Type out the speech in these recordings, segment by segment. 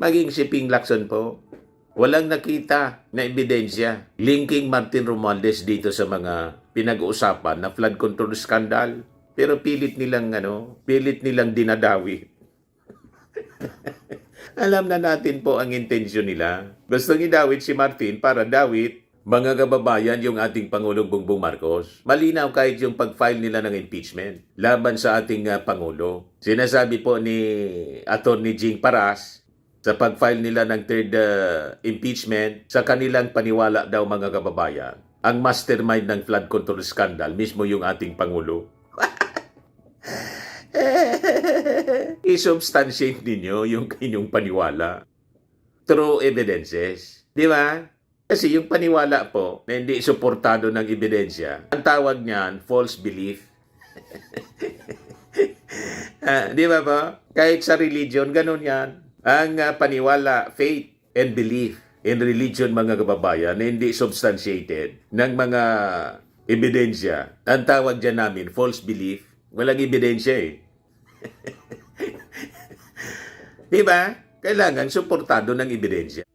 maging si Ping Lacson po. Walang nakita na ebidensya linking Martin Romualdez dito sa mga pinag-uusapan na flood control scandal. Pero pilit nilang dinadawi. Alam na natin po ang intensyon nila. Gustong idawit si Martin para dawit mga kababayan yung ating Pangulong Bongbong Marcos. Malinaw kahit yung pag-file nila ng impeachment laban sa ating Pangulo. Sinasabi po ni Atty. Jing Paras sa pag-file nila ng third impeachment, sa kanilang paniwala daw mga kababayan, ang mastermind ng flood control scandal mismo yung ating Pangulo. I-substantiate ninyo yung inyong paniwala. True evidences. Di ba? Kasi yung paniwala po na hindi suportado ng ebidensya, ang tawag niyan, false belief. Di ba po? Kahit sa religion, ganun yan. Ang paniwala, faith and belief in religion, mga kababayan, na hindi substantiated ng mga ebidensya. Ang tawag dyan namin, false belief. Walang ebidensya eh. Di ba? Kailangan suportado ng ebidensya.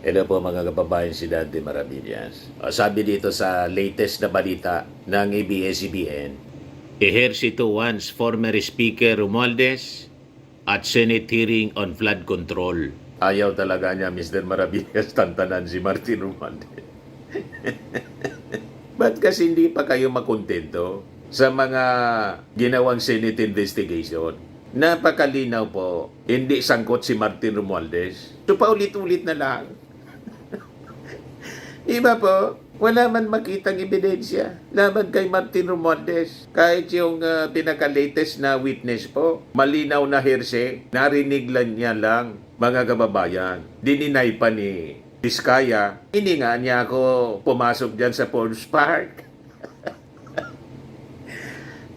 Hello po mga kababayan, si Dante Maravillas. Sabi dito sa latest na balita ng ABS-CBN, ehersito wants former Speaker Romualdez at Senate hearing on flood control. Ayaw talaga niya, Mr. Maravillas, tantanan si Martin Romualdez. Ba't kasi hindi pa kayo makontento sa mga ginawang Senate investigation? Napakalinaw po, hindi sangkot si Martin Romualdez. So paulit-ulit na lang. Iba po, wala man makitang ebidensya laban kay Martin Romualdez. Kahit yung pinaka-latest na witness po, malinaw na hearsay, narinig lang niya lang, mga kababayan. Dininay pa ni Vizcaya, hindi nga niya ako pumasok dyan sa Forbes Park.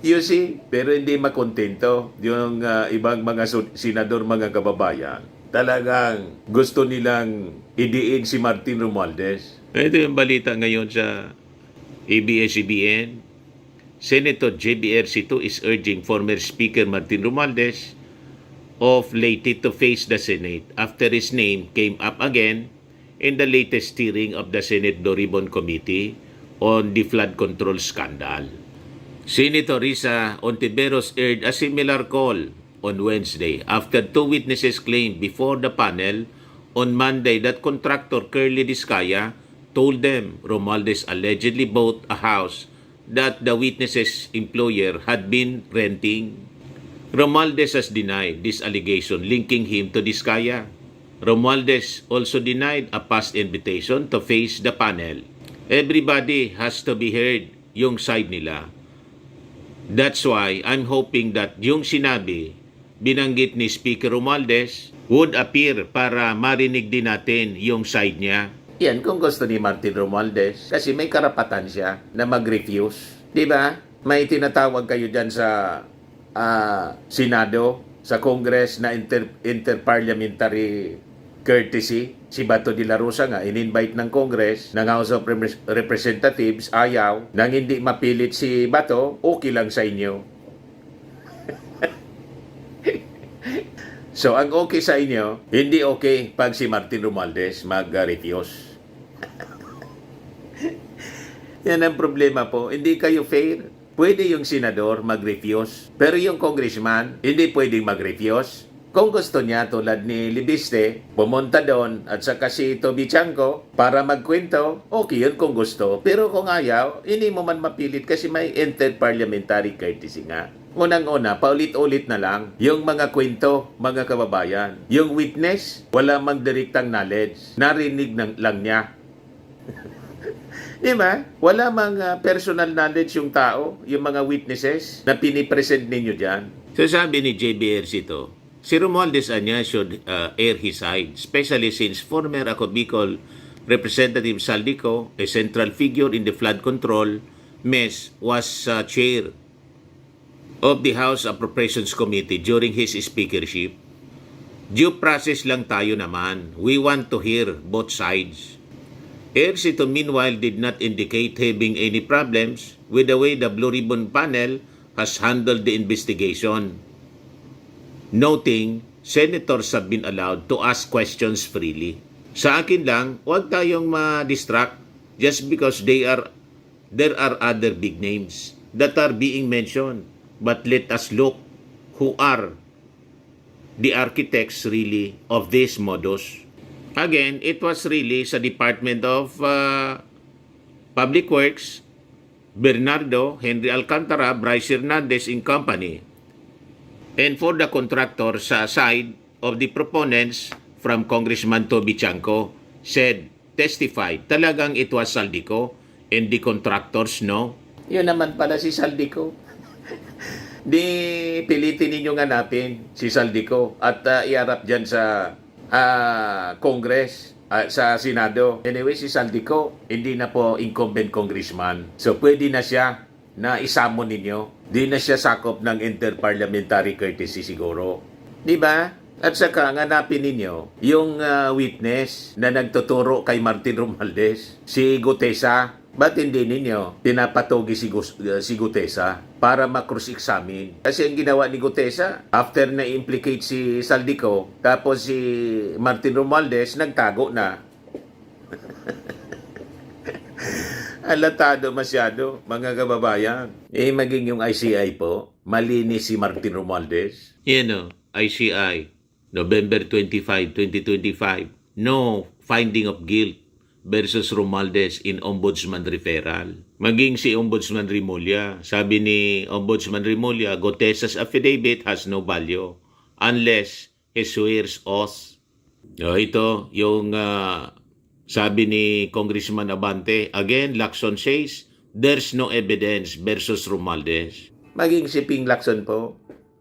You see, pero hindi makontento yung ibang mga senador, mga kababayan. Talagang gusto nilang idiin si Martin Romualdez. Ito yung balita ngayon sa ABS-CBN. Senator JB Ercito is urging former Speaker Martin Romualdez of late to face the Senate after his name came up again in the latest hearing of the Senate Blue Ribbon Committee on the flood control scandal. Senator Risa Ontiveros urged a similar call on Wednesday after two witnesses claimed before the panel on Monday that contractor Curly Vizcaya told them Romualdez allegedly bought a house that the witnesses' employer had been renting. Romualdez has denied this allegation linking him to Vizcaya. Romualdez also denied a past invitation to face the panel. Everybody has to be heard, yung side nila. That's why I'm hoping that yung sinabi, binanggit ni Speaker Romualdez, would appear para marinig din natin yung side niya. Yan kung gusto ni Martin Romualdez, kasi may karapatan siya na mag-refuse. Diba? May tinatawag kayo dyan sa Senado, sa Congress na interparliamentary courtesy. Si Bato de la Rosa nga, in-invite ng Congress, ng House of Representatives, ayaw. Nang hindi mapilit si Bato, okay lang sa inyo. So, ang okay sa inyo, hindi okay pag si Martin Romualdez mag-refuse. Yan ang problema po. Hindi kayo fair. Pwede yung senador mag-refuse, pero yung congressman, hindi pwedeng mag-refuse. Kung gusto niya, tulad ni Libiste, pumunta doon at saka si Toby Chanco para magkwento, okay yun kung gusto. Pero kung ayaw, hindi mo man mapilit kasi may interparliamentary courtesy nga. Unang-una, paulit-ulit na lang yung mga kwento, mga kababayan. Yung witness, wala mang direktang knowledge. Narinig lang niya. Diba? Wala mang personal knowledge yung tao, yung mga witnesses na pinipresent ninyo dyan. So sabi ni JB Ercito, si Romualdez anya should air his side, especially since former Ako Bicol Representative Saldico, a central figure in the flood control mess, was chair of the House Appropriations Committee during his speakership. Due process lang tayo naman. We want to hear both sides. Ercito meanwhile did not indicate having any problems with the way the Blue Ribbon panel has handled the investigation, noting senators have been allowed to ask questions freely. Sa akin lang, huwag tayong ma-distract just because there are other big names that are being mentioned. But let us look who are the architects really of this modus. Again, it was really sa Department of Public Works, Bernardo, Henry Alcantara, Bryce Hernandez and company. And for the contractor sa side of the proponents from Congressman Toby Chanco testified, talagang it was Saldico and the contractors, no? Yun naman pala si Saldico. Di pilitin ninyong hanapin si Saldico at iarap dyan sa Congress, sa Senado. Anyway, si Saldico, hindi na po incumbent congressman. So, pwede na siya na isamo ninyo. Di na siya sakop ng interparliamentary courtesy siguro. Di ba? At saka, hanapin ninyo yung witness na nagtuturo kay Martin Romualdez, si Gutesa. Ba't hindi ninyo pinapatogi si Gutesa para ma-cross-examine? Kasi ang ginawa ni Gutesa, after na-implicate si Saldico, tapos si Martin Romualdez, nagtago na. Alatado masyado, mga kababayan. Maging yung ICI po, malinis si Martin Romualdez. Yan o, ICI, November 25, 2025. No finding of guilt versus Romualdez in Ombudsman referral. Maging si Ombudsman Rimulya, sabi ni Ombudsman Rimulya, Gutesa's affidavit has no value unless he swears oath. Ito yung sabi ni Congressman Abante. Again, Lacson says, there's no evidence versus Romualdez. Maging si Ping Lacson po,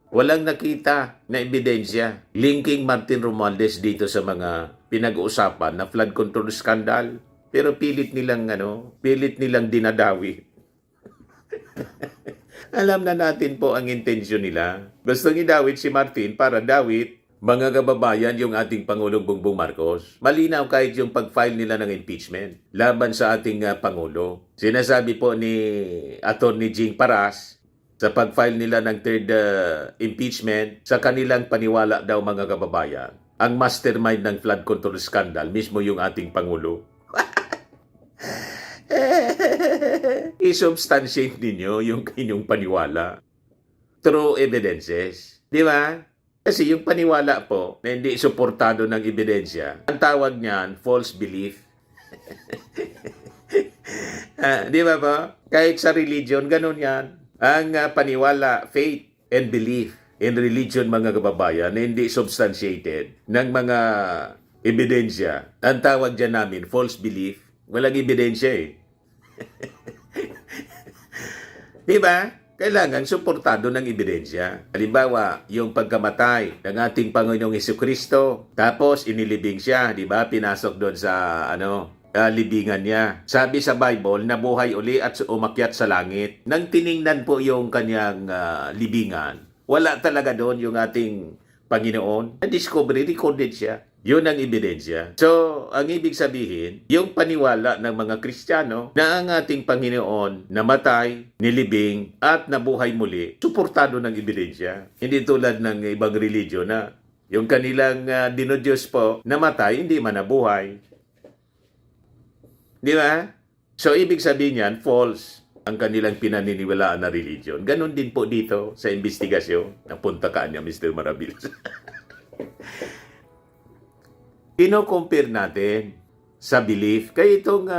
walang nakita na ebidensya linking Martin Romualdez dito sa mga pinag-uusapan na flood control scandal. Pero pilit nilang dinadawi. Alam na natin po ang intensyon nila. Gustong idawit si Martin para dawit mga kababayan yung ating Pangulong Bongbong Marcos. Malinaw kahit yung pag-file nila ng impeachment laban sa ating Pangulo. Sinasabi po ni Attorney Jing Paras sa pag-file nila ng third impeachment, sa kanilang paniwala daw mga kababayan, ang mastermind ng flood control scandal mismo yung ating Pangulo. I-substantiate ninyo yung inyong paniwala. True evidences. Di ba? Kasi yung paniwala po na hindi suportado ng ebidensya, ang tawag niyan, false belief. Di ba po? Kahit sa religion, ganun yan. Ang paniwala, faith and belief in religion, mga kababayan, na hindi substantiated ng mga ebidensya. Ang tawag dyan namin, false belief. Walang ebidensya eh. Diba? Kailangan suportado ng ebidensya. Halimbawa, yung pagkamatay ng ating Panginoong Jesucristo, tapos inilibing siya, di ba? Pinasok doon sa libingan niya. Sabi sa Bible, nabuhay uli at umakyat sa langit. Nang tiningnan po yung kanyang libingan, wala talaga doon yung ating Panginoon. Na-discovery, recorded siya. Yun ang ebidensya. So, ang ibig sabihin, yung paniwala ng mga Kristiyano na ang ating Panginoon namatay, nilibing, at nabuhay muli, suportado ng ebidensya. Hindi tulad ng ibang religion na yung kanilang dinodiyos po, namatay, hindi man nabuhay. Di ba? So, ibig sabihin yan, false ang kanilang pinaniniwalaan na religion. Ganon din po dito sa investigasyon. Napunta ka niya, Mr. Maravillas. Ino-compare natin sa belief. Kaya itong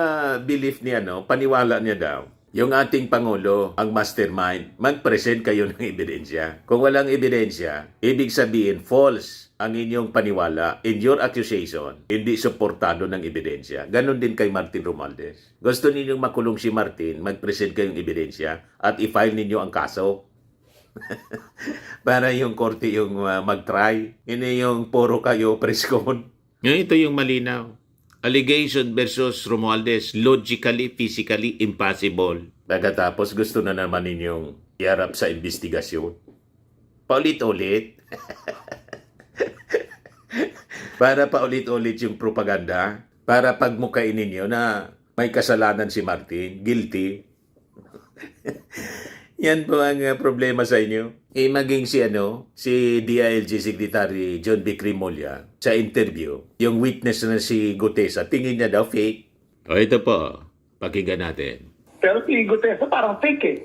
belief niya, paniwala niya daw, yung ating Pangulo, ang mastermind, mag-present kayo ng ebidensya. Kung walang ebidensya, ibig sabihin false ang inyong paniwala in your accusation, hindi suportado ng ebidensya. Ganon din kay Martin Romualdez. Gusto ninyong makulong si Martin, mag-present kayong ebidensya at i-file ninyo ang kaso. Para yung korte yung mag-try. Hindi yung puro kayo preskon. Ito yung malinaw. Allegation versus Romualdez, logically, physically impossible. Pagkatapos gusto na naman ninyong iharap sa investigasyon. Paulit-ulit. Para paulit-ulit yung propaganda. para pagmukain ninyo na may kasalanan si Martin, guilty. Yan po ang problema sa inyo. Maging si DILG Secretary John B. Crimolia sa interview, yung witness na si Gutesa, tingin niya daw fake. O ito po, pakinggan natin. Pero si Gutesa parang fake eh.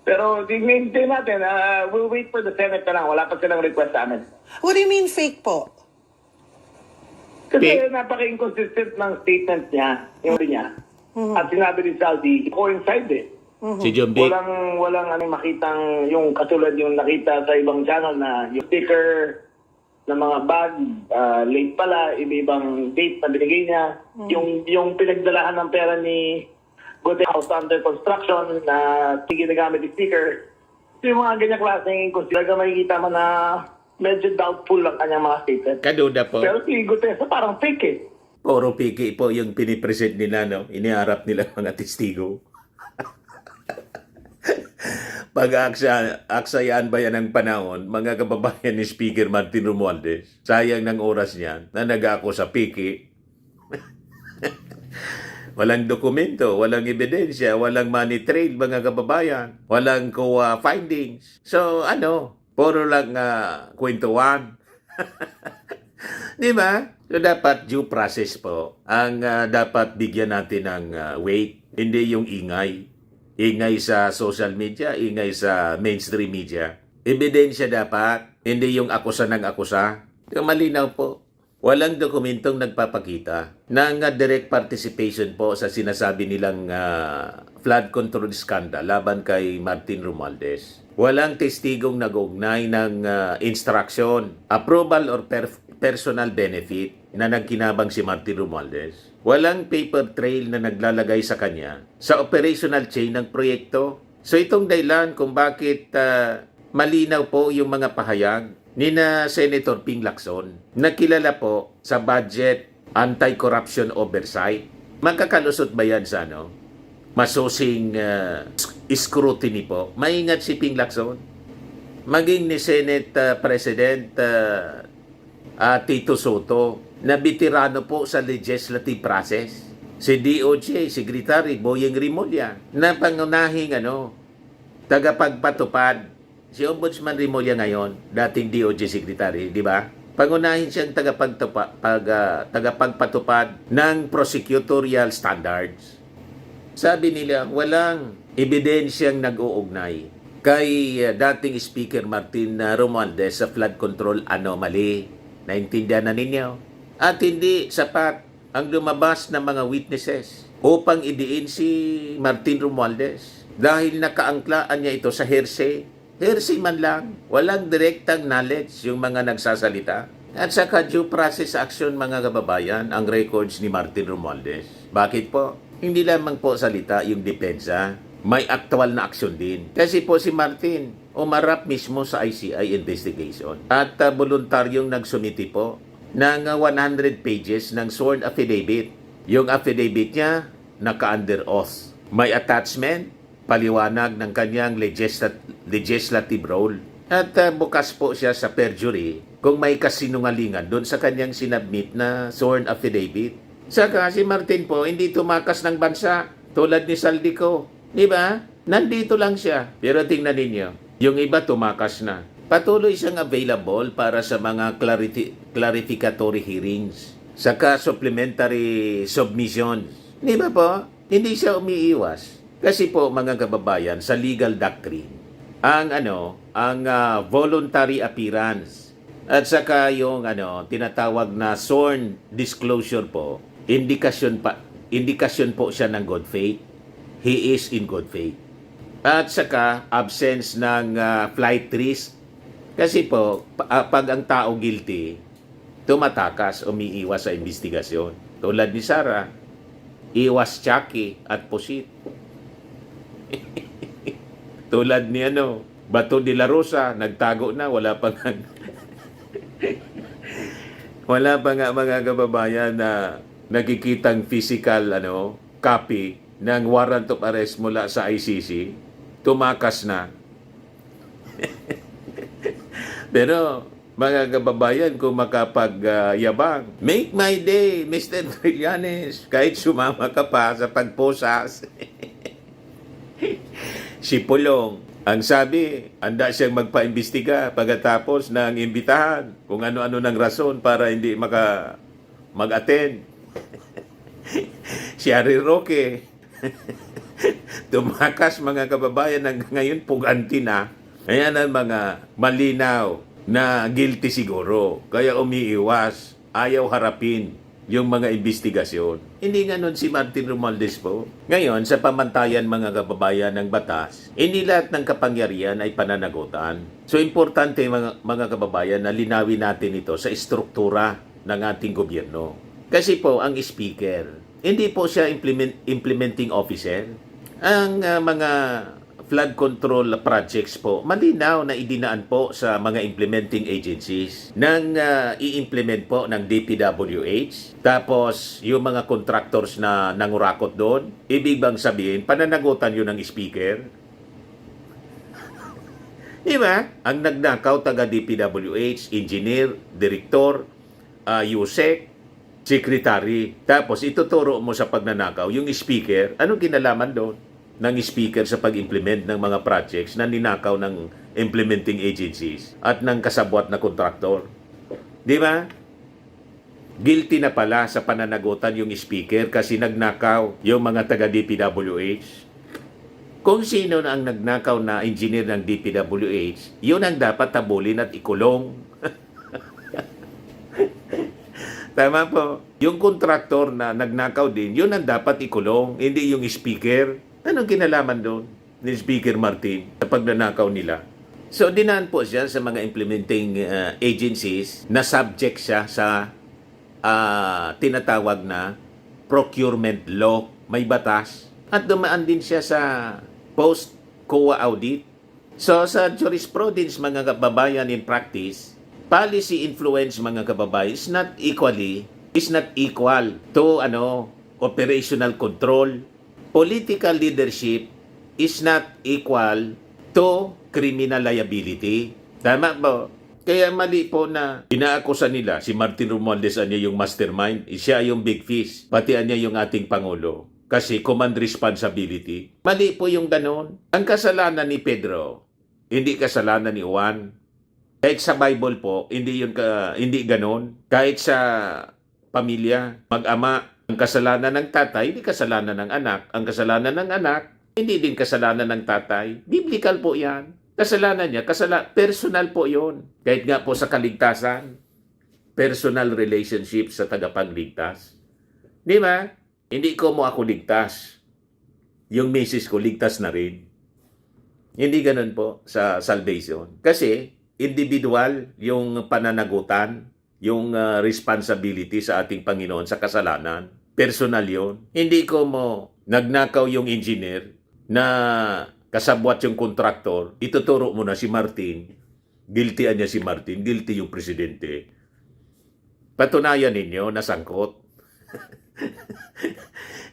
Pero tingnan natin, we'll wait for the Senate na lang. Wala pa silang request sa amin. What do you mean fake po? Kasi Fake? napaka-inconsistent ng statement niya, yung niya. At sinabi ni Saldi, coincide eh. Si John B. Walang makitang yung katulad yung nakita sa ibang channel na yung sticker ng mga bag, late pala, iba-ibang date na binigay niya. Yung pinagdalahan ng pera ni Gutesa House under construction na ginagamit yung sticker. So yung mga ganyang klaseng kung sila makikita mo na medyo doubtful ang kanyang mga statement. Kaduda po. Pero si Gutesa parang fake eh. Puro piki po yung pinipresent nila, no? Iniharap nila mga testigo. Pag-aksayaan ba yan ng panahon, mga kababayan ni Speaker Martin Romualdez, sayang ng oras niyan na nag-ako sa piki. Walang dokumento, walang ebidensya, walang money trail, mga kababayan, walang COA findings. So, puro lang kwentuhan. Di ba? So, dapat due process po ang dapat bigyan natin ng weight, hindi yung ingay. Ingay sa social media, ingay sa mainstream media. Ebidensya dapat, hindi yung akusa ng akusa. Yung malinaw po. Walang dokumentong nagpapakita ng direct participation po sa sinasabi nilang flood control scandal laban kay Martin Romualdez. Walang testigong nag-ugnay ng instruction, approval or personal benefit na nagkinabang si Martin Romualdez. Walang paper trail na naglalagay sa kanya sa operational chain ng proyekto. So itong dahilan kung bakit malinaw po yung mga pahayag ni na Senator Ping Lacson na kilala po sa budget anti-corruption oversight. Magkakalusot ba yan sa masusing scrutiny po? Maingat si Ping Lacson. Maging ni Senate President Tito Soto na bitirano po sa legislative process. Si DOJ, Secretary Boyeng Rimulya, na pangunahing tagapagpatupad. Si Ombudsman Rimulya ngayon, dating DOJ Secretary, di ba? Pangunahin siyang tagapagpatupad ng prosecutorial standards. Sabi nila, walang ebidensyang nag-uugnay kay dating Speaker Martin Romualdez sa flood control anomaly. Naintindihan na ninyo? At hindi sapat ang lumabas ng mga witnesses upang idiin si Martin Romualdez dahil nakaangklaan niya ito sa hearsay. Hearsay man lang, walang direktang knowledge yung mga nagsasalita. At saka due process action, mga kababayan, ang records ni Martin Romualdez. Bakit po? Hindi lamang po salita yung depensa, may aktual na aksyon din. Kasi po si Martin umarap mismo sa ICI investigation at voluntaryong nagsumiti po ng 100 pages ng sworn affidavit. Yung affidavit niya, naka-under oath. May attachment, paliwanag ng kanyang legislative role. At bukas po siya sa perjury kung may kasinungalingan doon sa kanyang sinabmit na sworn affidavit. Saka si Martin po, hindi tumakas ng bansa tulad ni Saldico. Di ba? Nandito lang siya. Pero tingnan ninyo, yung iba tumakas na. Patuloy siyang available para sa mga clarificatory hearings, saka supplementary submissions. Di ba po? Hindi siya umiiwas. Kasi po, mga kababayan, sa legal doctrine, ang voluntary appearance at saka yung tinatawag na sworn disclosure po, indikasyon po siya ng good faith. He is in good faith. At saka absence ng flight risk. Kasi po, pag ang tao guilty, tumatakas, umiiwas sa investigasyon. Tulad ni Sarah, iwas Chucky at Pusit. Tulad ni Bato de la Rosa, nagtago na, wala pa nga mga kababayan na nakikitang physical copy ng warrant of arrest mula sa ICC. Tumakas na. Pero mga kababayan, kung makapagyabang. Make my day, Mr. Trillanes. Kahit sumama ka pa sa pagposas. Si Pulong, ang sabi, handa siyang magpaimbestiga pagkatapos ng imbitahan kung ano-ano ng rason para hindi mag-attend. Si Harry Roque, tumakas mga kababayan hanggang ngayon puganti na. Ayan ang mga malinaw na guilty siguro. Kaya umiiwas, ayaw harapin yung mga investigasyon. Hindi nga nun si Martin Romualdez po. Ngayon, sa pamantayan mga kababayan ng batas, hindi lahat ng kapangyarihan ay pananagutan. So, importante mga kababayan na linawin natin ito sa istruktura ng ating gobyerno. Kasi po, ang speaker, hindi po siya implementing officer. Ang mga flood control projects po, malinaw na idinaan po sa mga implementing agencies nang i-implement po ng DPWH. Tapos, yung mga contractors na nangurakot doon, ibig bang sabihin, pananagutan yun ng speaker? Di ba? Ang nagnakaw taga DPWH, engineer, director, USEC, secretary. Tapos, ituturo mo sa pagnanakaw, yung speaker, anong kinalaman doon ng speaker sa pag-implement ng mga projects na ninakaw ng implementing agencies at ng kasabwat na kontraktor? Di ba? Guilty na pala sa pananagutan yung speaker kasi nagnakaw yung mga taga-DPWH. Kung sino na ang nagnakaw na engineer ng DPWH, yun ang dapat tabulin at ikulong. Tama po. Yung kontraktor na nagnakaw din, yun ang dapat ikulong, hindi yung speaker. Anong kinalaman doon ni Speaker Martin sa pagnanakaw nila? So, dinaan po siya sa mga implementing agencies na subject siya sa tinatawag na procurement law. May batas. At dumaan din siya sa post-COA audit. So, sa jurisprudence, mga kababayan, in practice, policy influence, mga kababayan, is not equal to operational control. Political leadership is not equal to criminal liability. Tama po. Kaya mali po na inaakusa nila si Martin Romualdez niya yung mastermind, siya yung big fish, pati niya yung ating Pangulo. Kasi command responsibility. Mali po yung ganon. Ang kasalanan ni Pedro, hindi kasalanan ni Juan. Kahit sa Bible po, hindi ganon. Kahit sa pamilya, mag-ama, ang kasalanan ng tatay, hindi kasalanan ng anak. Ang kasalanan ng anak, hindi din kasalanan ng tatay. Biblical po yan. Kasalanan niya, personal po yon. Kahit nga po sa kaligtasan, personal relationship sa tagapagligtas. Di ba? Hindi ko mo ako ligtas. Yung misis ko, ligtas na rin. Hindi ganun po sa salvation. Kasi, individual yung pananagutan, yung responsibility sa ating Panginoon sa kasalanan. Personal yon. Hindi ko mo nagnakaw yung engineer na kasabwat yung kontraktor, ituturo mo na si Martin, guilty niya si Martin, guilty yung presidente. Patunayan ninyo na sangkot.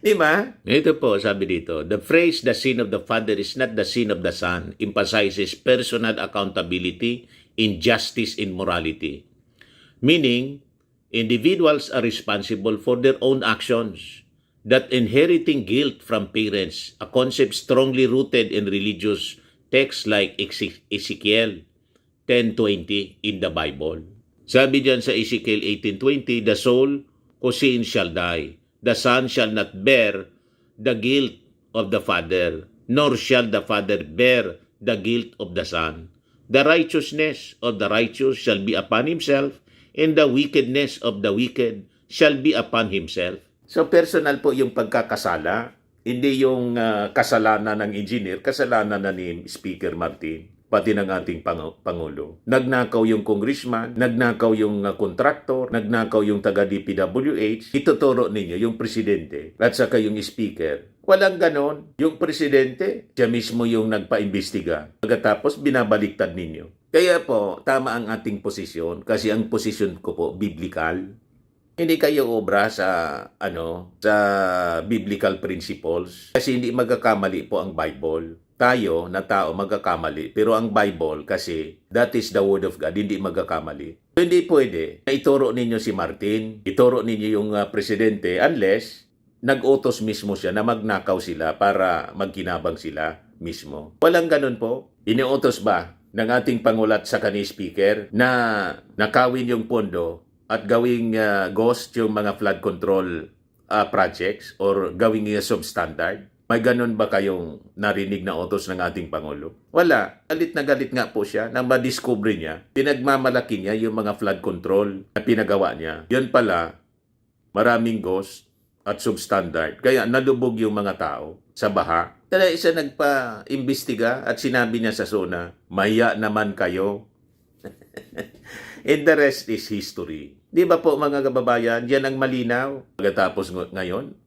Di ba? Ito po, sabi dito, the phrase, the sin of the father is not the sin of the son, emphasizes personal accountability in justice and morality. Meaning, individuals are responsible for their own actions. That inheriting guilt from parents, a concept strongly rooted in religious texts like Ezekiel 10:20 in the Bible. Sabi diyan sa Ezekiel 18:20, the soul whose sin shall die, the son shall not bear the guilt of the father, nor shall the father bear the guilt of the son. The righteousness of the righteous shall be upon himself, and the wickedness of the wicked shall be upon himself. So personal po yung pagkakasala, hindi yung kasalanan ng engineer, kasalanan na ni Speaker Martin, pati ng ating Pangulo. Nagnakaw yung congressman, nagnakaw yung kontraktor, nagnakaw yung taga-DPWH, ituturo ninyo yung presidente at saka yung speaker. Walang ganon. Yung presidente, siya mismo yung nagpa-imbestiga. Pagkatapos, binabaliktad ninyo. Kaya po, tama ang ating posisyon kasi ang posisyon ko po, biblical. Hindi kayo obra sa biblical principles kasi hindi magkakamali po ang Bible. tayo na tao magkakamali. Pero ang Bible kasi, that is the word of God, hindi magkakamali. So, hindi pwede na ituro ninyo si Martin, ituro ninyo yung presidente unless nag-utos mismo siya na magnakaw sila para magkinabang sila mismo. Walang ganun po. Iniutos ba ng ating Pangulat sa kanil speaker na nakawin yung pondo at gawing ghost yung mga flood control projects or gawing substandard? May ganun ba kayong narinig na utos ng ating Pangulo? Wala. Galit na galit nga po siya nang madiscover niya. Pinagmamalaki niya yung mga flood control na pinagawa niya. Yun pala, maraming ghost at substandard. Kaya nalubog yung mga tao sa baha. Kaya isa nagpa-imbestiga at sinabi niya sa SONA, maya naman kayo. And the rest is history. Di ba po mga kababayan, yan ang malinaw. Pagkatapos ngayon,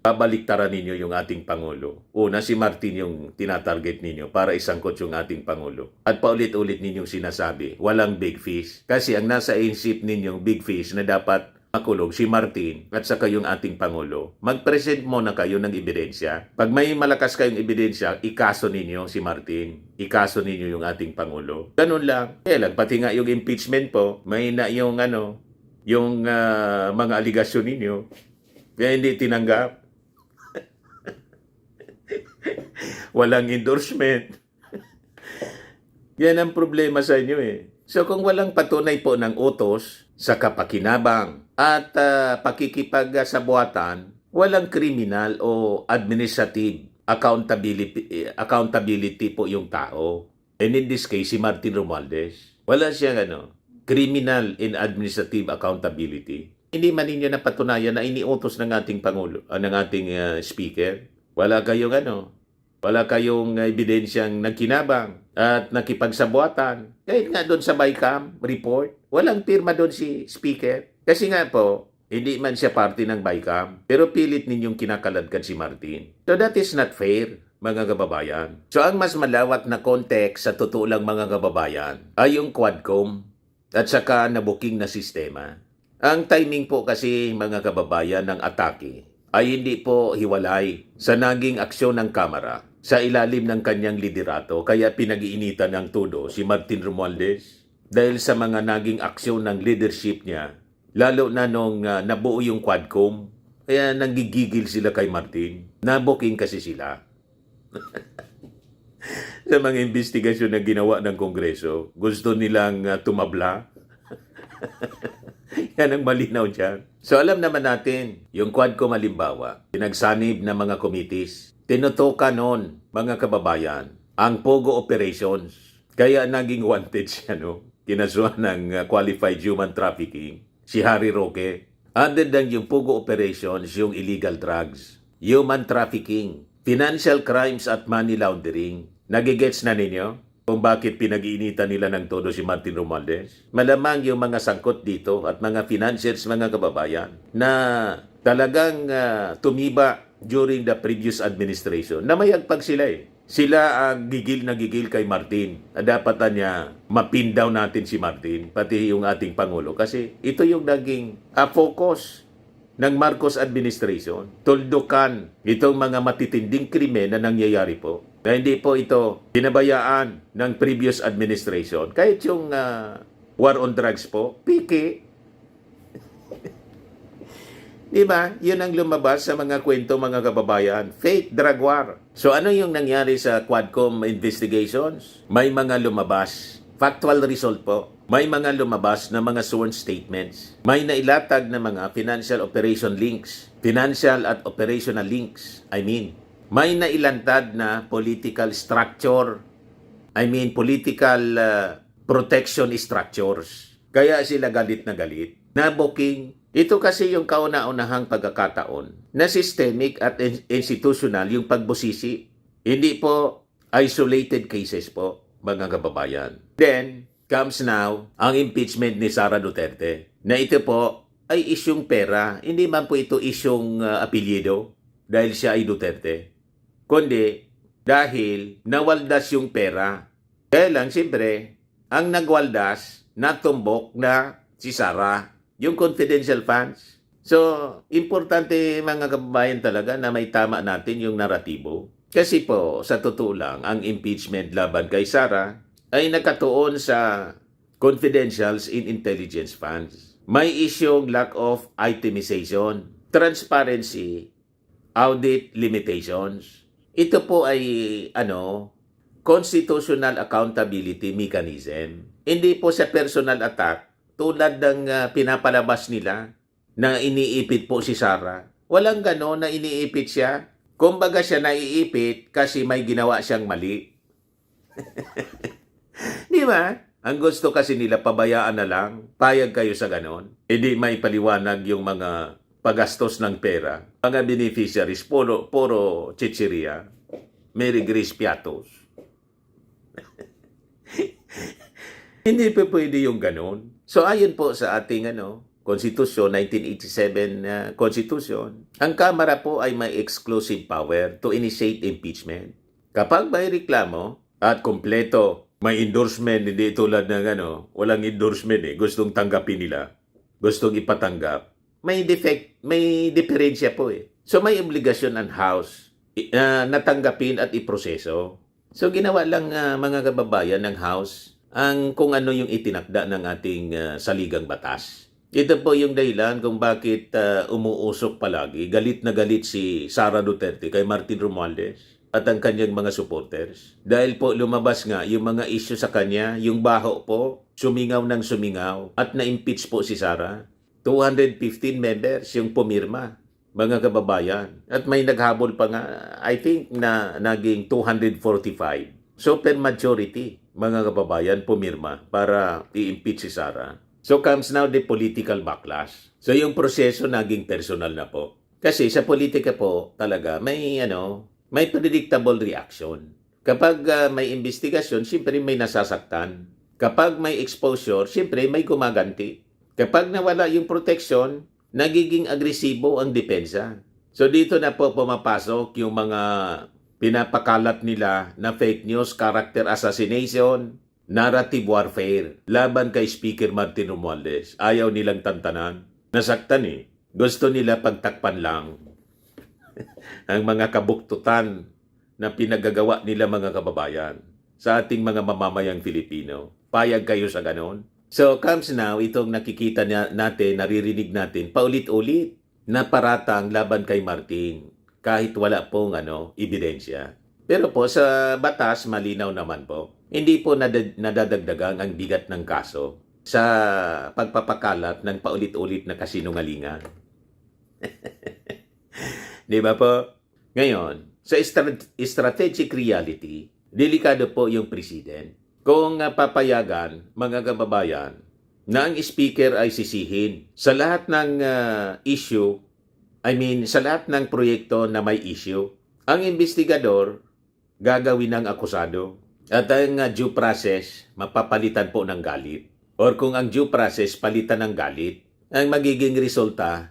babaliktaran ninyo yung ating Pangulo. Una, si Martin yung tinatarget ninyo para isangkot yung ating Pangulo. At paulit-ulit ninyong sinasabi, walang big fish. Kasi ang nasa isip ninyong big fish na dapat makulong si Martin at saka yung ating Pangulo, mag-present muna kayo ng ebidensya. Pag may malakas kayong ebidensya, ikaso ninyo si Martin. Ikaso ninyo yung ating Pangulo. Ganun lang. Kaya lang, pati nga yung impeachment po, may na yung yung mga aligasyon ninyo. Kaya hindi tinanggap. Walang endorsement. Yan ang problema sa inyo eh. So kung walang patunay po ng utos sa kapakinabang at pakikipagsabuatan, walang criminal o administrative accountability po yung tao. And in this case, si Martin Romualdez, wala siyang criminal and administrative accountability. Hindi man ninyo napatunayan na iniutos ng ating Pangulo, ng ating speaker. Wala kayong ebidensyang nagkinabang at nakipagsabuatan. Kahit nga doon sa BICAM report, walang pirma doon si speaker. Kasi nga po, hindi man siya parte ng BICAM, pero pilit ninyong kinakaladkad si Martin. So that is not fair, mga kababayan. So ang mas malawak na context sa totoo lang mga kababayan ay yung Quadcom at saka nabuking na sistema. Ang timing po kasi mga kababayan ng atake ay hindi po hiwalay sa naging aksyon ng Kamara sa ilalim ng kanyang liderato, kaya pinag-iinitan ng todo si Martin Romualdez dahil sa mga naging aksyon ng leadership niya, lalo na nung nabuo yung Quadcom, kaya nanggigigil sila kay Martin. Nabuking kasi sila. Sa mga investigasyon na ginawa ng Kongreso, gusto nilang tumabla. Yan ang malinaw dyan. So alam naman natin, yung Quadcom halimbawa, pinagsanib ng mga committees, tinutukan noon, mga kababayan, ang Pogo operations. Kaya naging wanted siya, kinasuhan ng qualified human trafficking, si Harry Roque. Other than yung Pogo operations, yung illegal drugs, human trafficking, financial crimes at money laundering. Nagigets na ninyo kung bakit pinag-iinitan nila ng todo si Martin Romualdez? Malamang yung mga sangkot dito at mga financiers, mga kababayan, na talagang tumiba during the previous administration. Namayagpag sila eh. Sila ang gigil na gigil kay Martin. Dapat niya mapin down natin si Martin, pati yung ating Pangulo. Kasi ito yung naging focus ng Marcos administration. Tuldukan itong mga matitinding krimen na nangyayari po. Na hindi po ito pinabayaan ng previous administration. Kahit yung war on drugs po, piki. Diba? Yun ang lumabas sa mga kwento, mga kababayan. Fake drug war. So ano yung nangyari sa Quadcom investigations? May mga lumabas. Factual result po. May mga lumabas na mga sworn statements. May nailatag na mga financial operation links. Financial at operational links. May nailantad na political structure. Political protection structures. Kaya sila galit na galit. Nabuking. Ito kasi yung kauna-unahang pagkakataon na systemic at institutional yung pagbusisi. Hindi po isolated cases po, mga kababayan. Then, comes now ang impeachment ni Sara Duterte. Na ito po ay isyong pera. Hindi man po ito isyong apelyido dahil siya ay Duterte. Kundi dahil nawaldas yung pera. Kaya lang, siyempre, ang nagwaldas, natumbok na si Sara, yung confidential funds. So, importante mga kababayan talaga na may tama natin yung naratibo. Kasi po, sa totoo lang, ang impeachment laban kay Sara ay nakatuon sa confidentials in intelligence funds. May isyong lack of itemization, transparency, audit limitations. Ito po ay constitutional accountability mechanism. Hindi po sa personal attack tulad ng pinapalabas nila na iniipit po si Sara. Walang gano'n na iniipit siya. Kumbaga siya naiipit kasi may ginawa siyang mali. Di ba? Ang gusto kasi nila pabayaan na lang. Payag kayo sa ganon. Hindi may paliwanag yung mga pagastos ng pera. Mga beneficiaries, puro chichiria. Mary Grace Piatos. Hindi pa pwede yung ganon. So ayon po sa ating Constitution, 1987 Constitution, ang Kamara po ay may exclusive power to initiate impeachment. Kapag may reklamo at kompleto, may endorsement, hindi tulad ng walang endorsement gustong tanggapin nila, gustong ipatanggap, may defect, may diferensya po So may obligasyon ang House na tanggapin at iproseso. So ginawa lang mga kababayan ng House ang kung ano yung itinakda ng ating saligang batas. Ito po yung dahilan kung bakit umuusok palagi, galit na galit si Sara Duterte kay Martin Romualdez at ang kanyang mga supporters. Dahil po lumabas nga yung mga issue sa kanya, yung baho po, sumingaw ng sumingaw at na-impeach po si Sara. 215 members yung pumirma, mga kababayan. At may naghabol pa nga, I think na naging 245. Super majority, mga kababayan, pumirma para i-impeach si Sara. So comes now the political backlash. So yung proseso naging personal na po. Kasi sa politika po talaga may predictable reaction. Kapag may investigasyon, siyempre may nasasaktan. Kapag may exposure, siyempre may gumaganti. Kapag nawala yung protection, nagiging agresibo ang depensa. So dito na po pumapasok yung mga pinapakalat nila na fake news, character assassination, narrative warfare laban kay Speaker Martin Romualdez. Ayaw nilang tantanan. Nasaktan Gusto nila pagtakpan lang ang mga kabuktutan na pinagagawa nila mga kababayan sa ating mga mamamayang Filipino. Payag kayo sa ganon? So comes now itong nakikita natin, naririnig natin paulit-ulit na paratang laban kay Martin kahit wala pong ebidensya. Pero po sa batas malinaw naman po. Hindi po nadadagdagan ang bigat ng kaso sa pagpapakalat ng paulit-ulit na kasinungalingan. Di ba po? Ngayon, sa strategic reality, delikado po yung president. Kung papayagan, mga kababayan, na ang speaker ay sisihin sa lahat ng issue, sa lahat ng proyekto na may issue, ang investigador gagawin ng akusado. At ang due process, mapapalitan po ng galit. Or kung ang due process palitan ng galit, ang magiging resulta,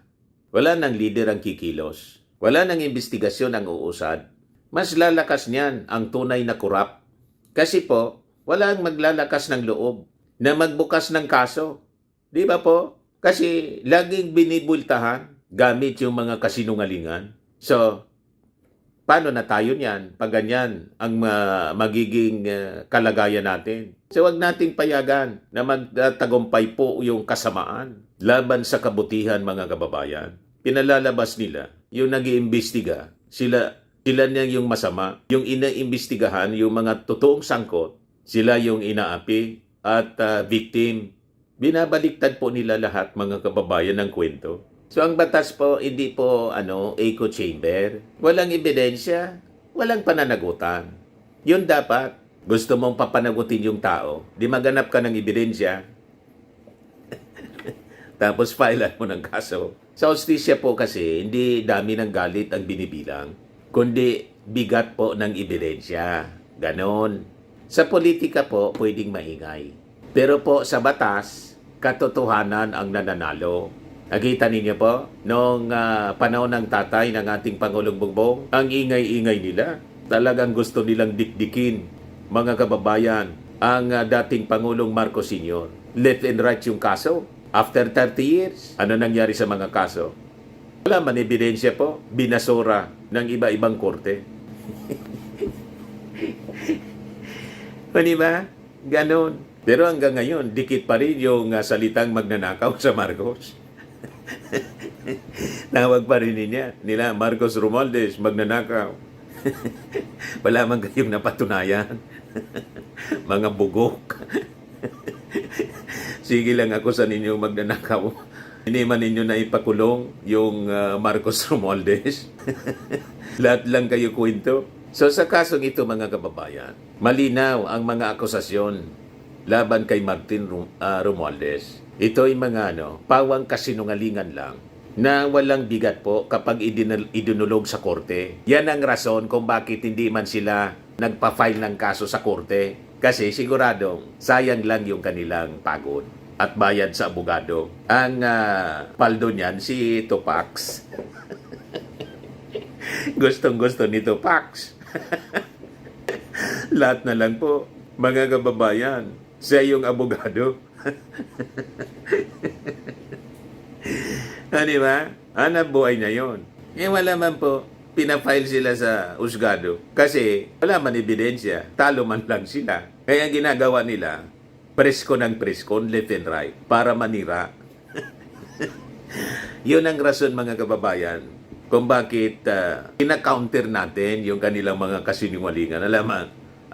wala nang leader ang kikilos. Wala nang investigasyon ang uusad. Mas lalakas niyan ang tunay na korap. Kasi po, walang maglalakas ng loob na magbukas ng kaso. Di ba po? Kasi laging binibultahan gamit yung mga kasinungalingan. So, paano na tayo niyan pag ganyan ang magiging kalagayan natin? So wag nating payagan na magtagumpay po yung kasamaan laban sa kabutihan, mga kababayan. Pinalalabas nila yung nag-iimbestiga, sila na yung masama, yung inaimbestigahan, yung mga totoong sangkot, sila yung inaapi at victim. Binabaliktad po nila lahat, mga kababayan, ng kwento. So ang batas po, hindi po echo chamber. Walang ebidensya, walang pananagutan. Yun dapat. Gusto mong papanagutin yung tao, di maganap ka ng ebidensya. Tapos filean mo ng kaso. Sa hustisya po kasi, hindi dami ng galit ang binibilang, kundi bigat po ng ebidensya. Ganon. Sa politika po, pwedeng maingay. Pero po sa batas, katotohanan ang nananalo. Nakita ninyo po, noong panahon ng tatay ng ating Pangulong Bongbong, ang ingay-ingay nila. Talagang gusto nilang dikdikin, mga kababayan, ang dating Pangulong Marcos Sr. Left and right yung kaso. After 30 years, ano nangyari sa mga kaso? Wala man ebidensya po, binasura ng iba-ibang korte. O di ba? Ganon. Pero hanggang ngayon, dikit pa rin yung salitang magnanakaw sa Marcos. Tawag pa rin nila Marcos Romualdez, magnanakaw. Wala man kayong napatunayan. Mga bugok. Sige lang ako sa ninyong magnanakaw. Hindi man ninyo na ipakulong yung Marcos Romualdez. Lahat lang kayo kwento. So sa kasong ito mga kababayan, malinaw ang mga akusasyon laban kay Martin Romualdez. Ito ay mga pawang kasinungalingan lang na walang bigat po kapag idinulog sa korte. Yan ang rason kung bakit hindi man sila nagpa-file ng kaso sa korte. Kasi siguradong sayang lang yung kanilang pagod at bayad sa abogado. Ang paldo niyan si Topax. Gustong-gusto ni Topax. Lahat na lang po, mga kababayan, siya yung abogado. Di ba? Hanap buhay na yon. Wala man po, pinafile sila sa husgado. Kasi wala man ebidensya, talo man lang sila. Kaya ang ginagawa nila, presko ng preskon, left and right, para manira. Yun ang rason mga kababayan, kung bakit ina-counter natin yung kanilang mga kasinungalingan.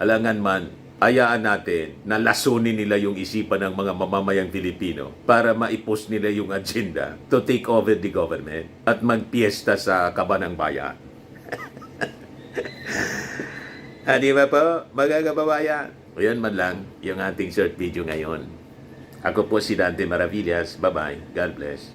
Alangan man, hayaan natin na lasunin nila yung isipan ng mga mamamayang Pilipino para maipos nila yung agenda to take over the government at magpiesta sa kabanang bayan. Di ba po, mga kababayan? Ayan man lang yung ating short video ngayon. Ako po si Dante Maravillas. Bye-bye. God bless.